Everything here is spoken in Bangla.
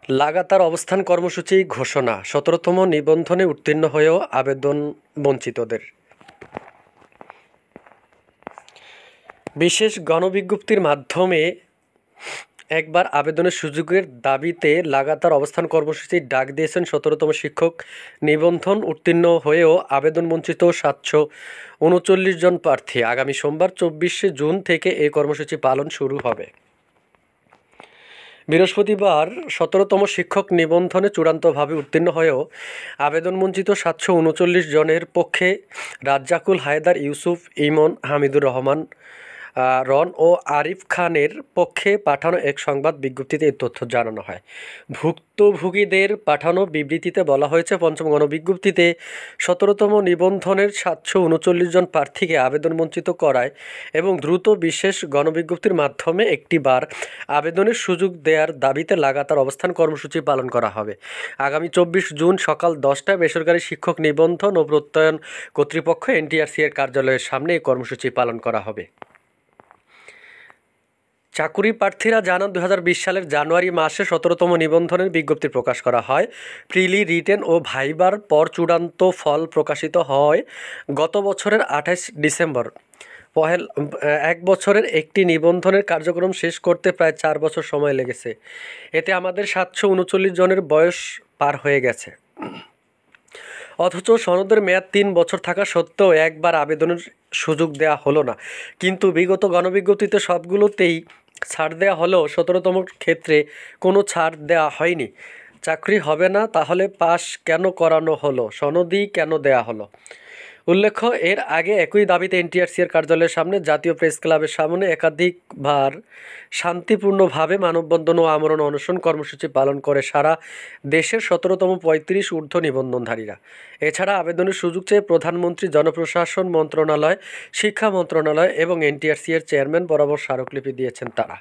লাগাতার অবস্থান কর্মসূচি ঘোষণা, ১৭তম নিবন্ধনে উত্তীর্ণ হয়েও আবেদন বঞ্চিতদের। বিশেষ গণবিজ্ঞপ্তির মাধ্যমে একবার আবেদনের সুযোগের দাবিতে লাগাতার অবস্থান কর্মসূচির ডাক দিয়েছেন ১৭তম শিক্ষক নিবন্ধন উত্তীর্ণ হয়েও আবেদন বঞ্চিত ৭৩৯ জন প্রার্থী। আগামী সোমবার ২৪শে জুন থেকে এই কর্মসূচি পালন শুরু হবে। বৃহস্পতিবার ১৭তম শিক্ষক নিবন্ধনে চূড়ান্তভাবে উত্তীর্ণ হয়েও আবেদন বঞ্চিত ৭৩৯ জনের পক্ষে রাজ্জাকুল হায়দার, ইউসুফ, ইমন, হামিদুর রহমান, রন ও আরিফ খানের পক্ষে পাঠানো এক সংবাদ বিজ্ঞপ্তিতে এই তথ্য জানানো হয়। ভুক্তভোগীদের পাঠানো বিবৃতিতে বলা হয়েছে, পঞ্চম গণবিজ্ঞপ্তিতে ১৭তম নিবন্ধনের ৭৩৯ জন প্রার্থীকে আবেদন বঞ্চিত করায় এবং দ্রুত বিশেষ গণবিজ্ঞপ্তির মাধ্যমে একটিবার আবেদনের সুযোগ দেওয়ার দাবিতে লাগাতার অবস্থান কর্মসূচি পালন করা হবে। আগামী ২৪ জুন সকাল ১০টায় বেসরকারি শিক্ষক নিবন্ধন ও প্রত্যয়ন কর্তৃপক্ষ এনটিআরসি এর কার্যালয়ের সামনে এই কর্মসূচি পালন করা হবে। চাকুরি প্রার্থীরা জানান, ২০২০ সালের জানুয়ারি মাসে ১৭তম নিবন্ধনের বিজ্ঞপ্তি প্রকাশ করা হয়। প্রিলি, রিটেন ও ভাইবার পর চূড়ান্ত ফল প্রকাশিত হয় গত বছরের ২৮ ডিসেম্বর। এক বছরের একটি নিবন্ধনের কার্যক্রম শেষ করতে প্রায় ৪ বছর সময় লেগেছে। এতে আমাদের ৭৩৯ জনের বয়স পার হয়ে গেছে। অথচ সনদের মেয়াদ ৩ বছর থাকা সত্ত্বেও একবার আবেদনের সুযোগ দেওয়া হলো না। কিন্তু বিগত গণবিজ্ঞপ্তিতে সবগুলোতেই ছাড় দেওয়া হলেও ১৭তম ক্ষেত্রে কোনো ছাড় দেওয়া হয়নি। চাকরি হবে না, তাহলে পাস কেন করানো হলো, সনদই কেন দেওয়া হলো? উল্লেখ্য, এর আগে একই দাবিতে এনটিআরসি এর কার্যালয়ের সামনে, জাতীয় প্রেস ক্লাবের সামনে একাধিকবার শান্তিপূর্ণভাবে মানববন্ধন ও আমরণ অনশন কর্মসূচি পালন করে সারা দেশের ১৭তম ৩৫ ঊর্ধ্ব নিবন্ধনধারীরা। এছাড়া আবেদনের সুযোগ চেয়ে প্রধানমন্ত্রী, জনপ্রশাসন মন্ত্রণালয়, শিক্ষা মন্ত্রণালয় এবং এনটিআরসি এর চেয়ারম্যান বরাবর স্মারকলিপি দিয়েছেন তারা।